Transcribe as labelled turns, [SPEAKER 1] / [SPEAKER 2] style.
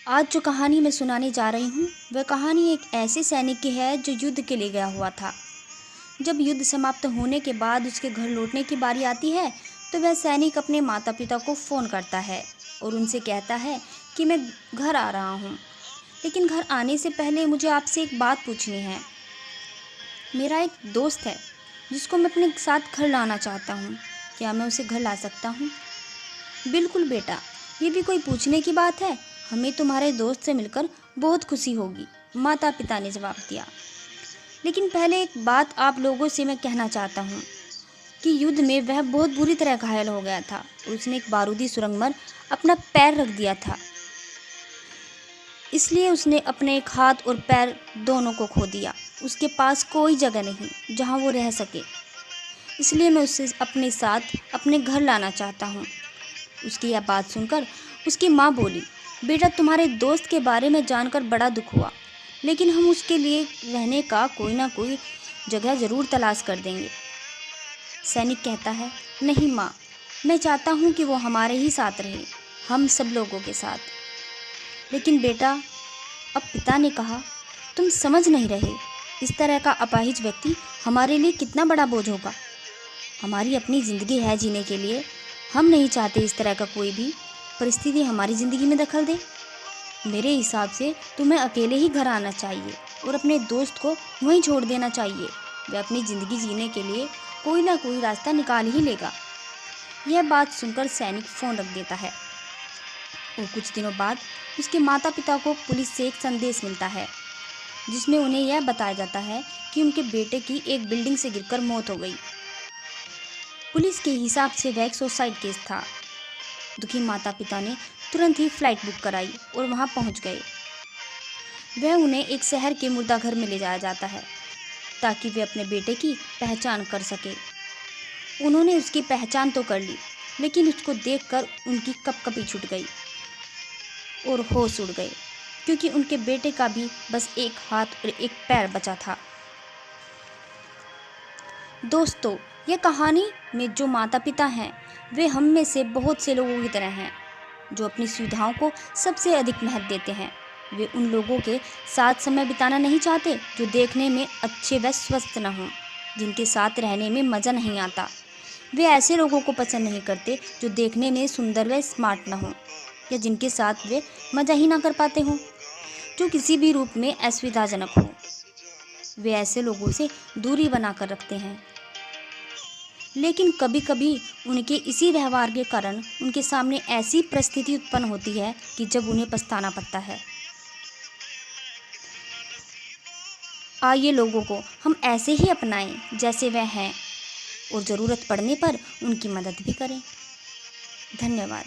[SPEAKER 1] आज जो कहानी मैं सुनाने जा रही हूँ वह कहानी एक ऐसे सैनिक की है जो युद्ध के लिए गया हुआ था। जब युद्ध समाप्त होने के बाद उसके घर लौटने की बारी आती है तो वह सैनिक अपने माता पिता को फ़ोन करता है और उनसे कहता है कि मैं घर आ रहा हूँ, लेकिन घर आने से पहले मुझे आपसे एक बात पूछनी है। मेरा एक दोस्त है जिसको मैं अपने साथ घर लाना चाहता हूँ, क्या मैं उसे घर ला सकता हूँ? बिल्कुल बेटा, ये भी कोई पूछने की बात है। हमें तुम्हारे दोस्त से मिलकर बहुत खुशी होगी, माता पिता ने जवाब दिया। लेकिन पहले एक बात आप लोगों से मैं कहना चाहता हूँ कि युद्ध में वह बहुत बुरी तरह घायल हो गया था और उसने एक बारूदी सुरंग में अपना पैर रख दिया था। इसलिए उसने अपने एक हाथ और पैर दोनों को खो दिया। उसके पास कोई जगह नहीं जहाँ वो रह सके, इसलिए मैं उसे अपने साथ अपने घर लाना चाहता हूँ। उसकी यह बात सुनकर उसकी माँ बोली, बेटा तुम्हारे दोस्त के बारे में जानकर बड़ा दुख हुआ, लेकिन हम उसके लिए रहने का कोई ना कोई जगह ज़रूर तलाश कर देंगे। सैनिक कहता है, नहीं माँ, मैं चाहता हूँ कि वो हमारे ही साथ रहे, हम सब लोगों के साथ। लेकिन बेटा, अब पिता ने कहा, तुम समझ नहीं रहे, इस तरह का अपाहिज व्यक्ति हमारे लिए कितना बड़ा बोझ होगा। हमारी अपनी ज़िंदगी है जीने के लिए, हम नहीं चाहते इस तरह का कोई भी परिस्थिति हमारी ज़िंदगी में दखल दे। मेरे हिसाब से तुम्हें अकेले ही घर आना चाहिए और अपने दोस्त को वहीं छोड़ देना चाहिए। वह अपनी ज़िंदगी जीने के लिए कोई ना कोई रास्ता निकाल ही लेगा। यह बात सुनकर सैनिक फ़ोन रख देता है और कुछ दिनों बाद उसके माता पिता को पुलिस से एक संदेश मिलता है जिसमें उन्हें यह बताया जाता है कि उनके बेटे की एक बिल्डिंग से गिरकर मौत हो गई। पुलिस के हिसाब से वह एक सुसाइड केस था। दुखी माता पिता ने तुरंत ही फ्लाइट बुक कराई और वहां पहुंच गए। वह उन्हें एक शहर के मुर्दाघर में ले जाया जाता है ताकि वे अपने बेटे की पहचान कर सके। उन्होंने उसकी पहचान तो कर ली, लेकिन उसको देखकर उनकी कपकपी छूट गई और होश उड़ गए, क्योंकि उनके बेटे का भी बस एक हाथ और एक पैर बचा था। दोस्तों, यह कहानी में जो माता पिता हैं वे हम में से बहुत से लोगों की तरह हैं जो अपनी सुविधाओं को सबसे अधिक महत्व देते हैं। वे उन लोगों के साथ समय बिताना नहीं चाहते जो देखने में अच्छे व स्वस्थ न हों, जिनके साथ रहने में मज़ा नहीं आता। वे ऐसे लोगों को पसंद नहीं करते जो देखने में सुंदर व स्मार्ट न हों या जिनके साथ वे मज़ा ही ना कर पाते हों, जो किसी भी रूप में असुविधाजनक हो। वे ऐसे लोगों से दूरी बनाकर रखते हैं, लेकिन कभी कभी उनके इसी व्यवहार के कारण उनके सामने ऐसी परिस्थिति उत्पन्न होती है कि जब उन्हें पछताना पड़ता है। आइए लोगों को हम ऐसे ही अपनाएं जैसे वह हैं और ज़रूरत पड़ने पर उनकी मदद भी करें। धन्यवाद।